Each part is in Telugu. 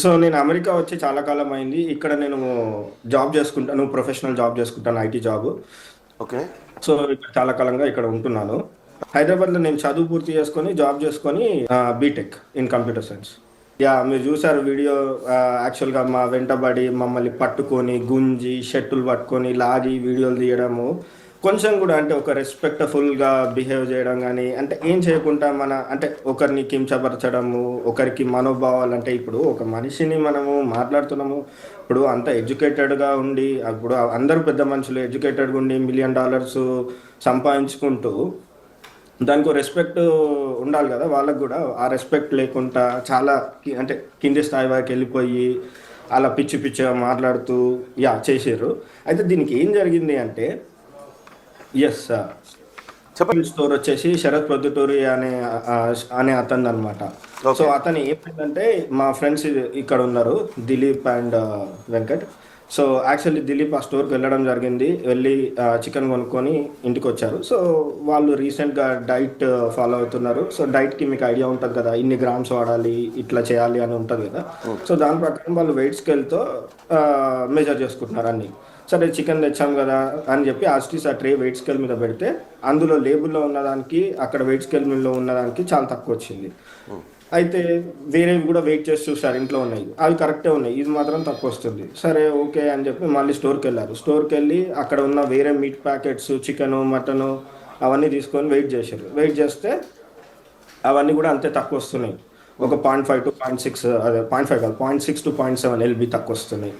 సో నేను అమెరికా వచ్చి చాలా కాలం అయింది. ఇక్కడ నేను జాబ్ చేసుకుంటాను, ప్రొఫెషనల్ జాబ్ చేసుకుంటాను, ఐటీ జాబ్. ఓకే. సో ఇక్కడ చాలా కాలంగా ఇక్కడ ఉంటున్నాను. హైదరాబాద్లో నేను చదువు పూర్తి చేసుకొని జాబ్ చేసుకొని BTech in computer science. Yeah, మీరు చూసారు వీడియో. యాక్చువల్గా మా వెంటబడి మమ్మల్ని పట్టుకొని గుంజి షర్టులు పట్టుకొని లాగి వీడియోలు తీయడము, కొంచెం కూడా అంటే ఒక రెస్పెక్ట్ఫుల్గా బిహేవ్ చేయడం కానీ, అంటే ఏం చేయకుండా మన అంటే ఒకరిని కించపరచడము, ఒకరికి మనోభావాలు. అంటే ఇప్పుడు ఒక మనిషిని మనము మాట్లాడుతున్నాము, ఇప్పుడు అంత ఎడ్యుకేటెడ్గా ఉండి, ఇప్పుడు అందరూ పెద్ద మనుషులు ఎడ్యుకేటెడ్గా ఉండి $1 million సంపాదించుకుంటూ దానికి రెస్పెక్ట్ ఉండాలి కదా వాళ్ళకు కూడా. ఆ రెస్పెక్ట్ లేకుండా చాలా అంటే కింది స్థాయి వరకు వెళ్ళిపోయి అలా పిచ్చి పిచ్చిగా మాట్లాడుతూ చేసారు. అయితే దీనికి ఏం జరిగింది అంటే, ఎస్ చెప్పండి. స్టోర్ వచ్చేసి శరత్ ప్రొద్దుటూరి అనే అతను అనమాట. సో అతను ఏమైందంటే, మా ఫ్రెండ్స్ ఇక్కడ ఉన్నారు, Dilip and Venkat. So actually Dilip ఆ స్టోర్కి వెళ్ళడం జరిగింది, వెళ్ళి చికెన్ కొనుక్కొని ఇంటికి వచ్చారు. సో వాళ్ళు రీసెంట్గా డైట్ ఫాలో అవుతున్నారు. సో డైట్కి మీకు ఐడియా ఉంటుంది కదా, ఇన్ని గ్రామ్స్ వాడాలి, ఇట్లా చేయాలి అని ఉంటుంది కదా. సో దాని ప్రకారం వాళ్ళు వెయిట్ స్కేల్తో మెజర్ చేసుకుంటున్నారు అన్ని. సరే చికెన్ తెచ్చాం కదా అని చెప్పి ఆ ట్రే వెయిట్ స్కేల్ మీద పెడితే అందులో లేబుల్లో ఉన్నదానికి అక్కడ వెయిట్ స్కేల్ మీద ఉన్నదానికి చాలా తక్కువ వచ్చింది. అయితే వేరేవి కూడా వెయిట్ చేసి చూసారు, ఇంట్లో ఉన్నాయి, అవి కరెక్టే ఉన్నాయి, ఇది మాత్రం తక్కువ వస్తుంది. సరే ఓకే అని చెప్పి మళ్ళీ స్టోర్కి వెళ్ళారు. స్టోర్కి వెళ్ళి అక్కడ ఉన్న వేరే మీట్ ప్యాకెట్స్, చికెను, మటను అవన్నీ తీసుకొని వెయిట్ చేశారు. వెయిట్ చేస్తే అవన్నీ కూడా అంతే తక్కువ వస్తున్నాయి. ఒక 0.5 to 0.6, అదే 0.5 కాదు, 0.6 to 0.7 LB తక్కువ వస్తున్నాయి.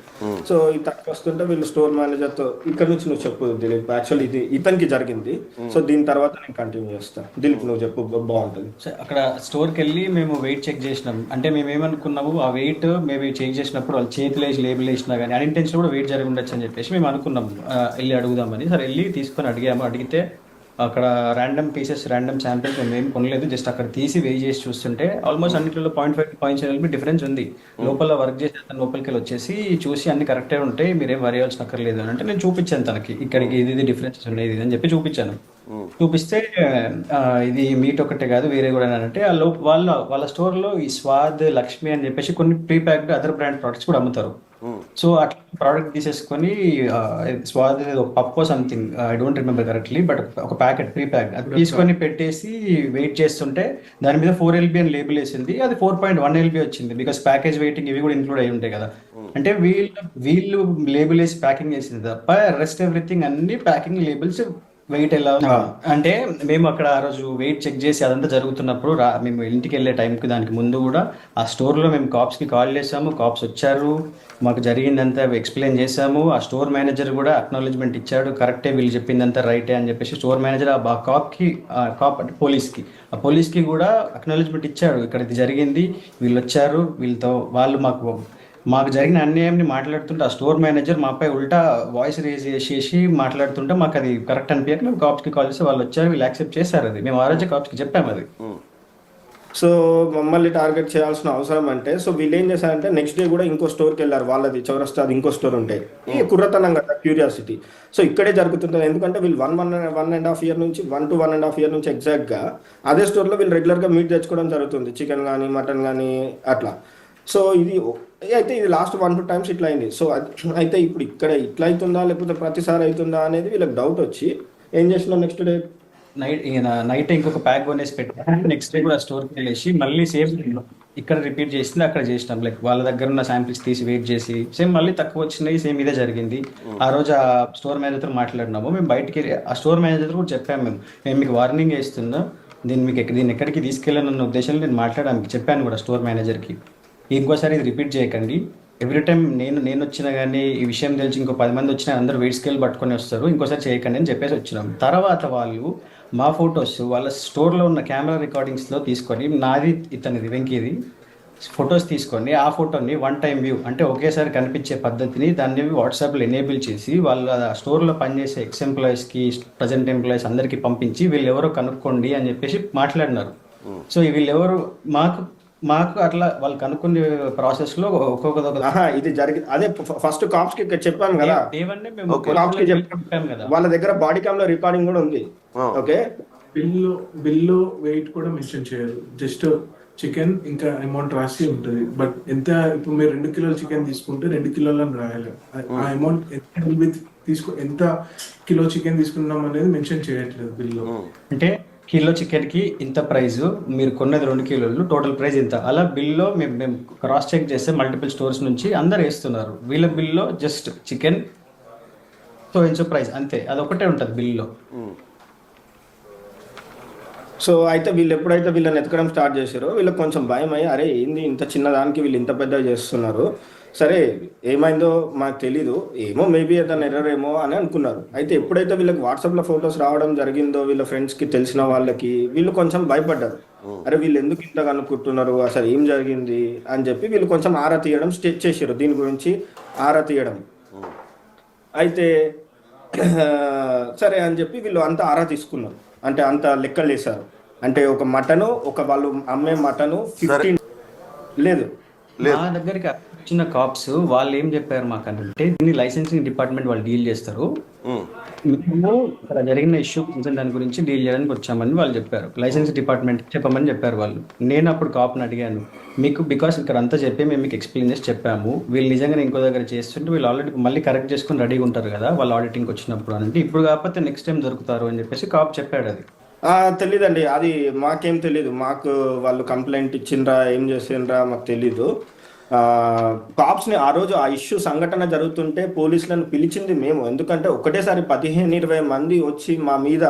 సో ఇది తక్కువ వస్తుంటే వీళ్ళు స్టోర్ మేనేజర్తో, ఇక్కడ నుంచి నువ్వు చెప్పు దిలీప్, యాక్చువల్లీ ఇది ఇతనికి జరిగింది. సో దీని తర్వాత నేను కంటిన్యూ చేస్తాను. దిలీప్ నువ్వు చెప్పు, బాగుంటుంది. అక్కడ స్టోర్కి వెళ్ళి మేము వెయిట్ చెక్ చేసినాం. అంటే మేము ఏమనుకున్నాము, ఆ వెయిట్ మేము చెక్ చేసినప్పుడు వాళ్ళు చేతులు వేసి లేబుల్ వేసినా కానీ అన్ఇంటెన్షన్ కూడా వెయిట్ జరిగి ఉండొచ్చు అని చెప్పేసి మేము అనుకున్నాము, వెళ్ళి అడుగుదామని. సరే వెళ్ళి తీసుకొని అడిగితే అక్కడ ర్యాండమ్ పీసెస్, ర్యాండమ్ శాంపిల్స్ మేము ఏం కొనలేదు, జస్ట్ అక్కడ తీసి వెయిట్ చేసి చూస్తుంటే ఆల్మోస్ట్ అన్నింటిలో 0.5 to 0.7 డిఫరెన్స్ ఉంది. లోపల వర్క్ చేసి అతను లోపలికి వెళ్ళి వచ్చేసి చూసి అన్ని కరెక్టే ఉంటాయి, మీరేం వరి అవ్వాల్సిన అక్కర్లేదు అని అంటే నేను చూపించాను తనకి, ఇక్కడికి ఇది డిఫరెన్సెస్ ఉన్నాయి ఇది అని చెప్పి చూపించాను. చూపిస్తే ఇది మీట్ ఒకటే కాదు వేరే కూడా అంటే, వాళ్ళ స్టోర్లో ఈ స్వాద్, లక్ష్మి అని చెప్పేసి కొన్ని pre packed other brand products కూడా అమ్ముతారు. సో అట్లా ప్రోడక్ట్ తీసేసుకొని స్వాద్ ఒక పప్పు something, I don't remember correctly, but ఒక ప్యాకెట్ ప్రీ ప్యాక్ అది తీసుకొని పెట్టేసి వెయిట్ చేస్తుంటే దాని మీద 4 LB అని లేబుల్ వేసింది, అది 4.1 LB వచ్చింది. బికాస్ ప్యాకేజ్ వెయిటింగ్ ఇవి కూడా ఇంక్లూడ్ అయి ఉంటాయి కదా. అంటే వీళ్ళు లేబుల్ వేసి ప్యాకింగ్ చేసింది తప్ప రెస్ట్ ఎవ్రీథింగ్ అన్ని ప్యాకింగ్ లేబుల్స్ వెయిట్ ఎలా అంటే, మేము అక్కడ ఆ రోజు వెయిట్ చెక్ చేసి అదంతా జరుగుతున్నప్పుడు మేము ఇంటికి వెళ్ళే టైంకి దానికి ముందు కూడా ఆ స్టోర్లో మేము కాప్స్కి కాల్ చేసాము, కాప్స్ వచ్చారు, మాకు జరిగిందంతా ఎక్స్ప్లెయిన్ చేసాము. ఆ స్టోర్ మేనేజర్ కూడా అక్నాలెడ్జ్మెంట్ ఇచ్చాడు, కరెక్టే వీళ్ళు చెప్పిందంతా రైటే అని చెప్పేసి. స్టోర్ మేనేజర్ ఆ కాప్ అంటే పోలీస్కి కూడా అక్నాలెడ్జ్మెంట్ ఇచ్చాడు, ఇక్కడ ఇది జరిగింది, వీళ్ళు వచ్చారు, వీళ్ళతో వాళ్ళు మాకు జరిగిన అన్యాయంని మాట్లాడుతుంటే ఆ స్టోర్ మేనేజర్ మాపై ఉల్టా వాయిస్ రేజ్ చేసి మాట్లాడుతుంటే మాకు అది కరెక్ట్ అనిపించక మేము కాప్స్కి కాల్ చేస్తే వాళ్ళు వచ్చారు, వీళ్ళు యాక్సెప్ట్ చేశారు. అది మేము ఆ రోజు కాప్స్కి చెప్పాము అది. సో మమ్మల్ని టార్గెట్ చేయాల్సిన అవసరం అంటే, సో వీళ్ళు ఏం చేశారంటే నెక్స్ట్ డే కూడా ఇంకో స్టోర్కి వెళ్ళారు, వాళ్ళది చౌరస్తా, అది ఇంకో స్టోర్ ఉంటాయి. ఈ కుర్రతనం కదా, క్యూరియాసిటీ. సో ఇక్కడే జరుగుతుంటుంది, ఎందుకంటే వీళ్ళు 1.5 year నుంచి 1 to 1.5 year నుంచి ఎగ్జాక్ట్గా అదే స్టోర్లో వీళ్ళు రెగ్యులర్గా మీట్ తెచ్చుకోవడం జరుగుతుంది, చికెన్ కానీ మటన్ కానీ అట్లా. సో ఇది లాస్ట్ 1-2 times ఇట్లా అయింది. సో అయితే ఇప్పుడు ఇక్కడ ఇట్లా అవుతుందా లేకపోతే ప్రతిసారి అవుతుందా అనేది వీళ్ళకి డౌట్ వచ్చి ఏం చేసినాం, నెక్స్ట్ డే నైట్ ఇంకొక ప్యాక్ కొనేసి పెట్టాం. నెక్స్ట్ డే కూడా స్టోర్కి వెళ్ళేసి మళ్ళీ సేమ్ ఇక్కడ రిపీట్ చేసింది అక్కడ చేసినాం. లైక్ వాళ్ళ దగ్గర ఉన్న శాంపిల్స్ తీసి వెయిట్ చేసి సేమ్ మళ్ళీ తక్కువ వచ్చినాయి, సేమ్ ఇదే జరిగింది. ఆ రోజు ఆ స్టోర్ మేనేజర్తో మాట్లాడినాము, మేము బయటికి ఆ స్టోర్ మేనేజర్ కూడా చెప్పాము, మేము మీకు వార్నింగ్ ఇస్తున్నా, దీన్ని ఎక్కడికి తీసుకెళ్ళాలన్న ఉద్దేశంలో నేను మాట్లాడడానికి చెప్పాను కూడా స్టోర్ మేనేజర్కి, ఇంకోసారి ఇది రిపీట్ చేయకండి. ఎవ్రీ టైం నేను వచ్చినా కానీ ఈ విషయం తెలిసి ఇంకో 10 మంది వచ్చినా అందరూ వెయిట్ స్కేల్ పట్టుకొని వస్తారు, ఇంకోసారి చేయకండి అని చెప్పేసి వచ్చినాం. తర్వాత వాళ్ళు మా ఫొటోస్ వాళ్ళ స్టోర్లో ఉన్న కెమెరా రికార్డింగ్స్లో తీసుకొని, నాది ఇతనిది వెంకీది ఫొటోస్ తీసుకొని ఆ ఫోటోని 1 time వ్యూ అంటే ఒకేసారి కనిపించే పద్ధతిని దాన్ని వాట్సాప్లో ఎనేబుల్ చేసి వాళ్ళ స్టోర్లో పనిచేసే ఎంప్లాయీస్కి, ప్రజెంట్ ఎంప్లాయీస్ అందరికీ పంపించి వీళ్ళు ఎవరో కనుక్కోండి అని చెప్పేసి మాట్లాడినారు. సో వీళ్ళు ఎవరు మాకు అట్లా వాళ్ళు కనుక్కునే ప్రాసెస్ లో ఇది జరిగింది. అదే ఫస్ట్ కాప్స్ కి చెప్పాను కదా, వాళ్ళ దగ్గర బాడీ క్యామ్ లో రికార్డింగ్ కూడా ఉంది. ఓకే, బిల్లో వెయిట్ కూడా మెన్షన్ చేయరు. జస్ట్ చికెన్ ఇంకా అమౌంట్ రాసి ఉంటుంది. బట్ ఎంత ఇప్పుడు మీరు 2 కిలోల చికెన్ తీసుకుంటే 2 కిలోలు అని రాయాలి. ఆ అమౌంట్ ఎంత కిలో చికెన్ తీసుకున్నాం అనేది మెన్షన్ చేయట్లేదు బిల్లో. అంటే కిలో చికెన్కి ఇంత ప్రైస్, మీరు కొన్నది 2 కిలోలు, టోటల్ ప్రైస్ ఇంత, అలా బిల్లో మేము క్రాస్ చెక్ చేస్తే మల్టిపుల్ స్టోర్స్ నుంచి అందరు వేస్తున్నారు. వీళ్ళ బిల్లో జస్ట్ చికెన్ సో ఇంచో ప్రైస్ అంతే, అదొకటే ఉంటుంది బిల్లో. సో అయితే వీళ్ళు ఎప్పుడైతే వీళ్ళని ఎతకడం స్టార్ట్ చేశారో వీళ్ళకి కొంచెం భయం అయ్యి, అరే ఏంది ఇంత చిన్నదానికి వీళ్ళు ఇంత పెద్దగా చేస్తున్నారు, సరే ఏమైందో మాకు తెలీదు, ఏమో మేబీ ఏదైనా ఎర్రర్ ఏమో అని అనుకున్నారు. అయితే ఎప్పుడైతే వీళ్ళకి వాట్సాప్లో ఫొటోస్ రావడం జరిగిందో వీళ్ళ ఫ్రెండ్స్కి తెలిసిన వాళ్ళకి, వీళ్ళు కొంచెం భయపడ్డారు. అరే వీళ్ళు ఎందుకు ఇంతగా అనుకుంటున్నారు, అసలు ఏం జరిగింది అని చెప్పి వీళ్ళు కొంచెం ఆరా తీయడం స్టార్ట్ చేశారు, దీని గురించి ఆరా తీయడం. అయితే సరే అని చెప్పి వీళ్ళు అంతా ఆరా తీసుకున్నారు, అంటే అంత లెక్కలు వేశారు. అంటే ఒక మటను, ఒక వాళ్ళు అమ్మే మటను 15 లేదు. మా దగ్గరికి వచ్చిన కాప్స్ వాళ్ళు ఏం చెప్పారు మాకంటే, దీన్ని లైసెన్సింగ్ డిపార్ట్మెంట్ వాళ్ళు డీల్ చేస్తారు, మేము ఇక్కడ జరిగిన ఇష్యూ కొంచెం దాని గురించి డీల్ చేయడానికి వచ్చామని వాళ్ళు చెప్పారు. లైసెన్స్ డిపార్ట్మెంట్ చెప్పమని చెప్పారు వాళ్ళు. నేను అప్పుడు కాప్ని అడిగాను, మీకు బికాస్ ఇక్కడ అంతా చెప్పి మేము మీకు ఎక్స్ప్లెయిన్ చేసి చెప్పాము, వీళ్ళు నిజంగా ఇంకో దగ్గర చేస్తుంటే వీళ్ళు ఆల్రెడీ మళ్ళీ కరెక్ట్ చేసుకుని రెడీగా ఉంటారు కదా వాళ్ళు ఆడిటింగ్కి వచ్చినప్పుడు అని. అంటే ఇప్పుడు కాకపోతే నెక్స్ట్ టైం దొరుకుతారు అని చెప్పేసి కాప్ చెప్పాడు. అది తెలీదండి, అది మాకేం తెలీదు. మాకు వాళ్ళు కంప్లైంట్ ఇచ్చిండ్రా ఏం చేసిండ్రా మాకు తెలీదు. కాప్స్ని ఆ రోజు ఆ ఇష్యూ సంఘటన జరుగుతుంటే పోలీసులను పిలిచింది మేము. ఎందుకంటే ఒకటేసారి 15-20 మంది వచ్చి మా మీద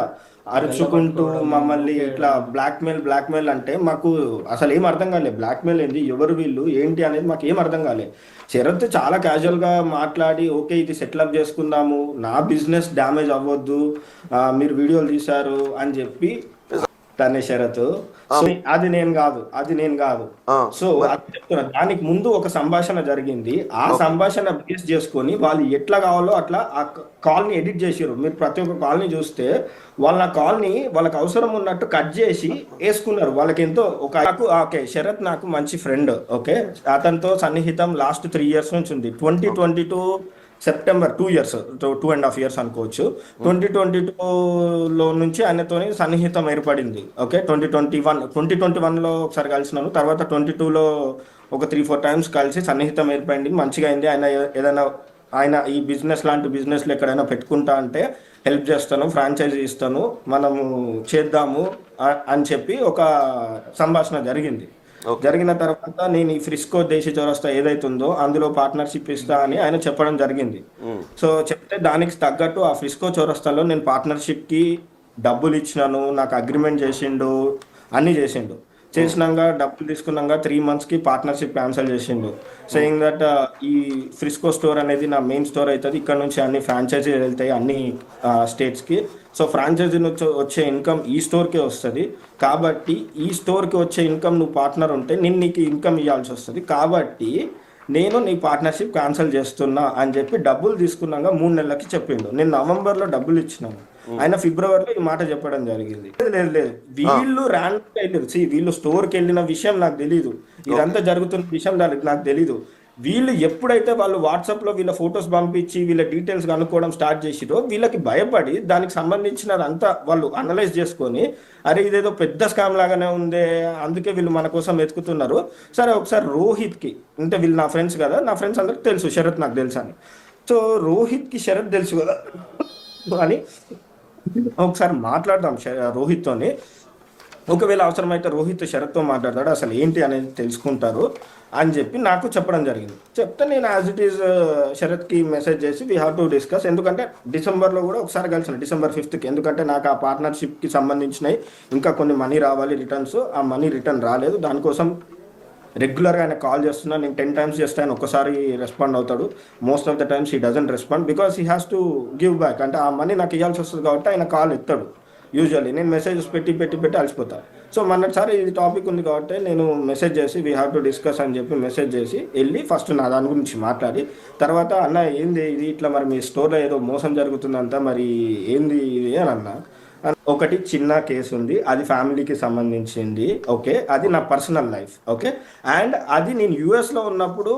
అరుచుకుంటూ మమ్మల్ని ఇట్లా బ్లాక్మెయిల్ అంటే మాకు అసలు ఏం అర్థం కాలేదు. బ్లాక్మెయిల్ ఏంది, ఎవరు వీళ్ళు, ఏంటి అనేది మాకు ఏం అర్థం కాలేదు. శరత్ చాలా క్యాజువల్గా మాట్లాడి, ఓకే ఇది సెటిల్అప్ చేసుకుందాము, నా బిజినెస్ డ్యామేజ్ అవ్వద్దు, మీరు వీడియోలు తీశారు అని చెప్పి తనే షరత్. సో అది నేను కాదు. సో అది చెప్తున్నా, దానికి ముందు ఒక సంభాషణ జరిగింది. ఆ సంభాషణ బేస్ చేసుకొని వాళ్ళు ఎట్లా కావాలో అట్లా ఆ కాల్ని ఎడిట్ చేసారు. మీరు ప్రతి ఒక్క కాల్ని చూస్తే వాళ్ళ కాల్ని వాళ్ళకి అవసరం ఉన్నట్టు కట్ చేసి వేసుకున్నారు. వాళ్ళకి ఎంతో ఓకే శరత్ నాకు మంచి ఫ్రెండ్, ఓకే అతనితో సన్నిహితం లాస్ట్ 3 years నుంచి ఉంది. 2022 సెప్టెంబర్ 2 years, 2.5 years అనుకోవచ్చు. 2022లో నుంచి ఆయనతో సన్నిహితం ఏర్పడింది. ఓకే 2021లో ఒకసారి కలిసినాను, తర్వాత 22లో ఒక 3-4 times కలిసి సన్నిహితం ఏర్పడింది, మంచిగా అయింది. ఆయన ఈ బిజినెస్ లాంటి బిజినెస్లు ఎక్కడైనా పెట్టుకుంటా అంటే హెల్ప్ చేస్తాను, ఫ్రాంచైజీ ఇస్తాను, మనము చేద్దాము అని చెప్పి ఒక సంభాషణ జరిగింది. జరిగిన తర్వాత నేను ఈ ఫ్రిస్కో దేశీ చౌరస్తా ఏదైతుందో అందులో పార్ట్నర్షిప్ ఇస్తా అని ఆయన చెప్పడం జరిగింది. సో చెప్తే దానికి తగ్గట్టు ఆ ఫ్రిస్కో చౌరస్తాలో నేను పార్ట్నర్షిప్కి డబ్బులు ఇచ్చినాను, నాకు అగ్రిమెంట్ చేసిండు, అన్నీ చేసినాక డబ్బులు తీసుకున్నాక 3 monthsకి పార్ట్నర్షిప్ క్యాన్సిల్ చేసిండు, సేయింగ్ దట్ ఈ ఫ్రిస్కో స్టోర్ అనేది నా మెయిన్ స్టోర్ అవుతుంది, ఇక్కడ నుంచి అన్ని ఫ్రాంచైజీ వెళ్తాయి అన్ని స్టేట్స్కి. సో ఫ్రాంచైజీ నుంచి వచ్చే ఇన్కమ్ ఈ స్టోర్కే వస్తుంది, కాబట్టి ఈ స్టోర్కి వచ్చే ఇన్కమ్ నువ్వు పార్ట్నర్ ఉంటే నేను నీకు ఇన్కమ్ ఇవ్వాల్సి వస్తుంది, కాబట్టి నేను నీ పార్ట్నర్షిప్ క్యాన్సిల్ చేస్తున్నా అని చెప్పి డబ్బులు తీసుకున్నాక 3 నెలలకి చెప్పిండు. నేను నవంబర్లో డబ్బులు ఇచ్చినాను, ఆయన ఫిబ్రవరిలో ఈ మాట చెప్పడం జరిగింది. లేదు వీళ్ళు ర్యాండమ్గా వెళ్ళారు. వీళ్ళు స్టోర్కి వెళ్ళిన విషయం నాకు తెలీదు, ఇదంతా జరుగుతున్న విషయం నాకు తెలీదు. వీళ్ళు ఎప్పుడైతే వాళ్ళు వాట్సాప్లో వీళ్ళ ఫొటోస్ పంపించి వీళ్ళ డీటెయిల్స్ కనుక్కోవడం స్టార్ట్ చేసిరో వీళ్ళకి భయపడి దానికి సంబంధించినదంతా వాళ్ళు అనలైజ్ చేసుకొని, అరే ఇదేదో పెద్ద స్కామ్ లాగానే ఉందే, అందుకే వీళ్ళు మన కోసం వెతుకుతున్నారు. సరే ఒకసారి రోహిత్కి, అంటే వీళ్ళు నా ఫ్రెండ్స్ కదా, నా ఫ్రెండ్స్ అందరికి తెలుసు శరత్ నాకు తెలుసు అని. సో రోహిత్కి శరత్ తెలుసు కదా అని ఒకసారి మాట్లాడదాం రోహిత్తోని, ఒకవేళ అవసరమైతే రోహిత్ శరత్తో మాట్లాడతాడు, అసలు ఏంటి అనేది తెలుసుకుంటారు అని చెప్పి నాకు చెప్పడం జరిగింది. చెప్తే నేను యాజ్ ఇట్ ఈజ్ శరత్కి మెసేజ్ చేసి వీ హ్యావ్ టు డిస్కస్. ఎందుకంటే డిసెంబర్లో కూడా ఒకసారి కలిసిన, December 5th, ఎందుకంటే నాకు ఆ పార్ట్నర్షిప్కి సంబంధించినవి ఇంకా కొన్ని మనీ రావాలి రిటర్న్స్, ఆ మనీ రిటర్న్ రాలేదు. దానికోసం రెగ్యులర్గా ఆయన కాల్ చేస్తున్నా, నేను 10 times చేస్తే ఆయన ఒక్కసారి రెస్పాండ్ అవుతాడు. Most of the times he doesn't respond because he has to give back, అంటే ఆ మనీ నాకు ఇవ్వాల్సి వస్తుంది కాబట్టి ఆయన కాల్ ఎత్తాడు. యూజువల్లీ నేను మెసేజెస్ పెట్టి అలసిపోతాను. సో మొన్నటిసారి ఇది టాపిక్ ఉంది కాబట్టి నేను మెసేజ్ చేసి వీ హ్యావ్ టు డిస్కస్ అని చెప్పి మెసేజ్ చేసి వెళ్ళి ఫస్ట్ నా దాని గురించి మాట్లాడి, తర్వాత అన్న ఏంది ఇది ఇట్లా మరి మీ స్టోర్లో ఏదో మోసం జరుగుతుందంట, మరి ఏంది ఇది అని అన్నా. ఒకటి చిన్న కేసు ఉంది, అది ఫ్యామిలీకి సంబంధించింది, ఓకే అది నా పర్సనల్ లైఫ్, ఓకే అండ్ అది నేను యూఎస్లో ఉన్నప్పుడు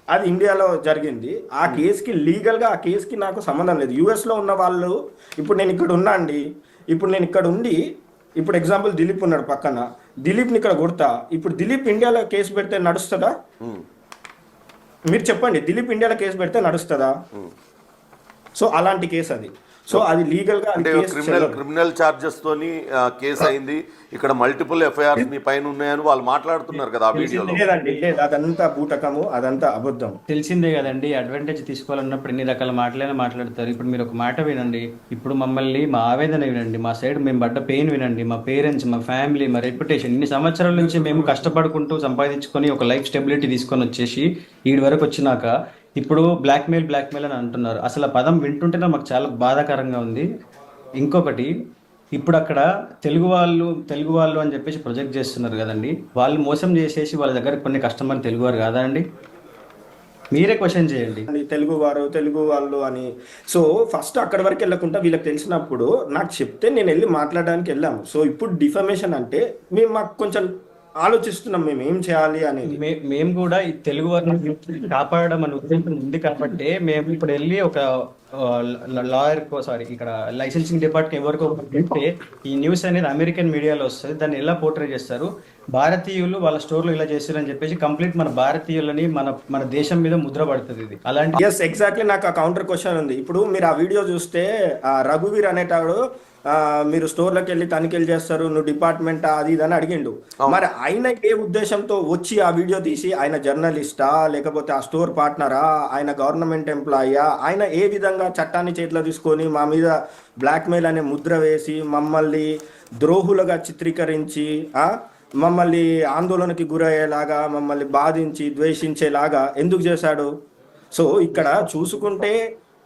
అది ఇండియాలో జరిగింది. ఆ కేసుకి లీగల్గా ఆ కేసుకి నాకు సంబంధం లేదు. యూఎస్లో ఉన్న వాళ్ళు, ఇప్పుడు నేను ఇక్కడ ఉన్నా అండి, ఇప్పుడు నేను ఇక్కడ ఉండి ఇప్పుడు ఎగ్జాంపుల్ దిలీప్ ఉన్నాడు పక్కన, దిలీప్ని ఇక్కడ కొడతా, ఇప్పుడు దిలీప్ ఇండియాలో కేసు పెడితే నడుస్తుందా? మీరు చెప్పండి, దిలీప్ ఇండియాలో కేసు పెడితే నడుస్తుందా? సో అలాంటి కేసు అది. సో అది లీగల్ గా అంటే క్రిమినల్ చార్జెస్ తోని కేసు అయింది, ఇక్కడ మల్టిపుల్ ఎఫ్ఐఆర్స్ మీ పైన ఉన్నాయని వాళ్ళు మాట్లాడుతున్నారు కదా ఆ వీడియోలో. లేదండి, లేదు, అదంతా బూటకము, అదంతా అబద్ధం. తెలిసిందే కదండి, అడ్వాంటేజ్ తీసుకోవాలన్నప్పుడు ఎన్ని రకాల మాటలైనా మాట్లాడతారు. ఇప్పుడు మీరు ఒక మాట వినండి, ఇప్పుడు మమ్మల్ని మా ఆవేదన వినండి, మా సైడ్ మేము పడ్డ పెయిన్ వినండి, మా పేరెంట్స్, మా ఫ్యామిలీ, మా రెప్యుటేషన్, ఇన్ని సంవత్సరాల నుంచి మేము కష్టపడుకుంటూ సంపాదించుకొని ఒక లైఫ్ స్టెబిలిటీ తీసుకొని వచ్చేసి ఈడి వరకు వచ్చినాక ఇప్పుడు బ్లాక్మెయిల్ అని అంటున్నారు. అసలు ఆ పదం వింటుంటేనే మాకు చాలా బాధాకరంగా ఉంది. ఇంకొకటి, ఇప్పుడు అక్కడ తెలుగు వాళ్ళు అని చెప్పేసి ప్రొజెక్ట్ చేస్తున్నారు కదండి, వాళ్ళు మోసం చేసేసి వాళ్ళ దగ్గర కొన్ని కస్టమర్ తెలుగువారు కాదా అండి? మీరే క్వశ్చన్ చేయండి. తెలుగు వాళ్ళు అని. సో ఫస్ట్ అక్కడి వరకు వెళ్ళకుండా వీళ్ళకి తెలిసినప్పుడు నాకు చెప్తే నేను వెళ్ళి మాట్లాడడానికి వెళ్ళాము. సో ఇప్పుడు డిఫమేషన్ అంటే మాకు కొంచెం ఆలోచిస్తున్నాం మేము ఏం చేయాలి అనేది. మేము కూడా ఈ తెలుగు వారిని కాపాడడం అనే ఉద్దేశం ఉంది కాబట్టి మేము ఇప్పుడు వెళ్ళి ఒక లాయర్ ఇక్కడ లైసెన్సింగ్ డిపార్ట్మెంట్ ఎవరికో పెడితే ఈ న్యూస్ అనేది అమెరికన్ మీడియాలో వస్తుంది, దాన్ని ఎలా పోర్ట్రే చేస్తారు, భారతీయులు వాళ్ళ స్టోర్లో ఇలా చేస్తారని చెప్పేసి కంప్లీట్ మన భారతీయులని మన దేశం మీద ముద్ర పడుతుంది ఇది. అలాంటి ఎస్, ఎగ్జాక్ట్లీ. నాకు ఆ కౌంటర్ క్వశ్చన్ ఉంది. ఇప్పుడు మీరు ఆ వీడియో చూస్తే రఘువీర్ అనేటాడు మీరు స్టోర్లోకి వెళ్ళి తనిఖీలు చేస్తారు, నువ్వు డిపార్ట్మెంట్ అది ఇది అని అడిగిండు. మరి ఆయన ఏ ఉద్దేశంతో వచ్చి ఆ వీడియో తీసి, ఆయన జర్నలిస్టా లేకపోతే ఆ స్టోర్ పార్ట్నరా, ఆయన గవర్నమెంట్ ఎంప్లాయీయా, ఆయన ఏ విధంగా చట్టాన్ని చేతిలో తీసుకొని మా మీద బ్లాక్మెయిల్ అనే ముద్ర వేసి మమ్మల్ని ద్రోహులుగా చిత్రీకరించి మమ్మల్ని ఆందోళనకి గురయ్యేలాగా, మమ్మల్ని బాధించి ద్వేషించేలాగా ఎందుకు చేశాడు? సో ఇక్కడ చూసుకుంటే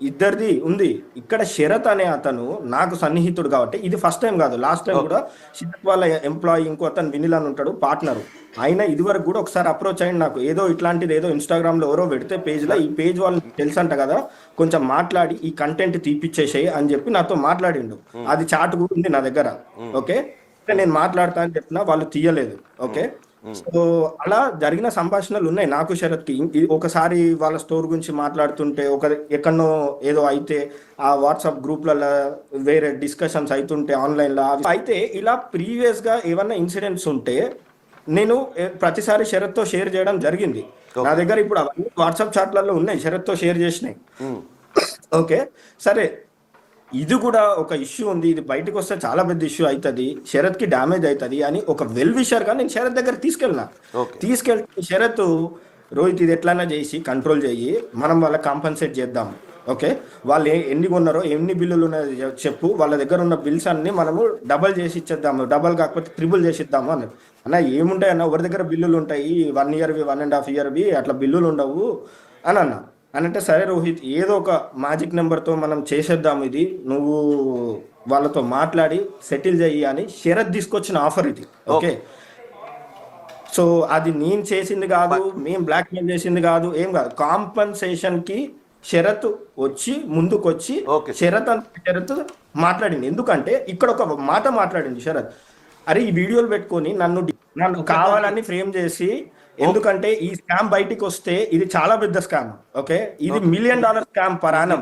ఇద్దరిది ఉంది. ఇక్కడ శరత్ అనే అతను నాకు సన్నిహితుడు కాబట్టి ఇది ఫస్ట్ టైం కాదు, లాస్ట్ టైం కూడా శరత్ వాళ్ళ ఎంప్లాయీ ఇంకో అతను వినిల్ అని ఉంటాడు పార్ట్నర్, ఆయన ఇదివరకు కూడా ఒకసారి అప్రోచ్ అయ్యింది నాకు. ఏదో ఇట్లాంటిది ఏదో ఇన్స్టాగ్రామ్ లో ఎవరో పెడితే పేజ్లో, ఈ పేజ్ వాళ్ళు తెలుసంట కదా, కొంచెం మాట్లాడి ఈ కంటెంట్ తీపిచ్చేసేయి అని చెప్పి నాతో మాట్లాడిండు. అది చాట్ కూడా ఉంది నా దగ్గర. ఓకే, నేను మాట్లాడతా అని చెప్పినా వాళ్ళు తీయలేదు. ఓకే, సో అలా జరిగిన సంభాషణలు ఉన్నాయి నాకు శరత్కి. ఒకసారి వాళ్ళ స్టోర్ గురించి మాట్లాడుతుంటే ఎక్కడో ఏదో అయితే ఆ వాట్సాప్ గ్రూప్లలో వేరే డిస్కషన్స్ అవుతుంటే ఆన్లైన్లో అయితే, ఇలా ప్రీవియస్ గా ఏమన్నా ఇన్సిడెంట్స్ ఉంటే నేను ప్రతిసారి శరత్తో షేర్ చేయడం జరిగింది. నా దగ్గర ఇప్పుడు అవన్నీ వాట్సాప్ చాట్లలో ఉన్నాయి, శరత్తో షేర్ చేసినాయి. ఓకే, సరే, ఇది కూడా ఒక ఇష్యూ ఉంది, ఇది బయటకు వస్తే చాలా పెద్ద ఇష్యూ అవుతుంది, శరత్ కి డ్యామేజ్ అవుతుంది అని ఒక వెల్ విషర్ గా నేను శరత్ దగ్గర తీసుకెళ్తే శరత్, రోహిత్ ఇది ఎట్లన్నా చేసి కంట్రోల్ చేయి, మనం వాళ్ళకి కాంపన్సేట్ చేద్దాం. ఓకే, వాళ్ళు ఎన్ని కొన్నారో ఎన్ని బిల్లులు ఉన్నాయో చెప్పు, వాళ్ళ దగ్గర ఉన్న బిల్స్ అన్ని మనము డబల్ చేసి ఇచ్చేద్దాము, డబల్ కాకపోతే ట్రిపుల్ చేసి ఇద్దాము అన్న. అన్న ఏముంటాయి అన్న, ఎవరి దగ్గర బిల్లులు ఉంటాయి, 1 yearవి 1.5 yearవి అట్లా బిల్లులు ఉండవు అని అన్న. అని అంటే సరే రోహిత్, ఏదో ఒక మ్యాజిక్ నెంబర్తో మనం చేసేద్దాం, ఇది నువ్వు వాళ్ళతో మాట్లాడి సెటిల్ చెయ్యి అని శరత్ తీసుకొచ్చిన ఆఫర్ ఇది. ఓకే, సో అది నేను చేసింది కాదు, మేము బ్లాక్మెయిల్ చేసింది కాదు, ఏం కాదు. కాంపన్సేషన్ కి శరత్ వచ్చి ముందుకొచ్చి శరత్ మాట్లాడింది. ఎందుకంటే ఇక్కడ ఒక మాట మాట్లాడింది శరత్, అరే ఈ వీడియోలు పెట్టుకొని నన్ను కావాలని ఫ్రేమ్ చేసి, ఎందుకంటే ఈ స్కామ్ బయటికి వస్తే ఇది చాలా పెద్ద స్కామ్. ఓకే, ఇది $1 million స్కామ్ పర్ యానం.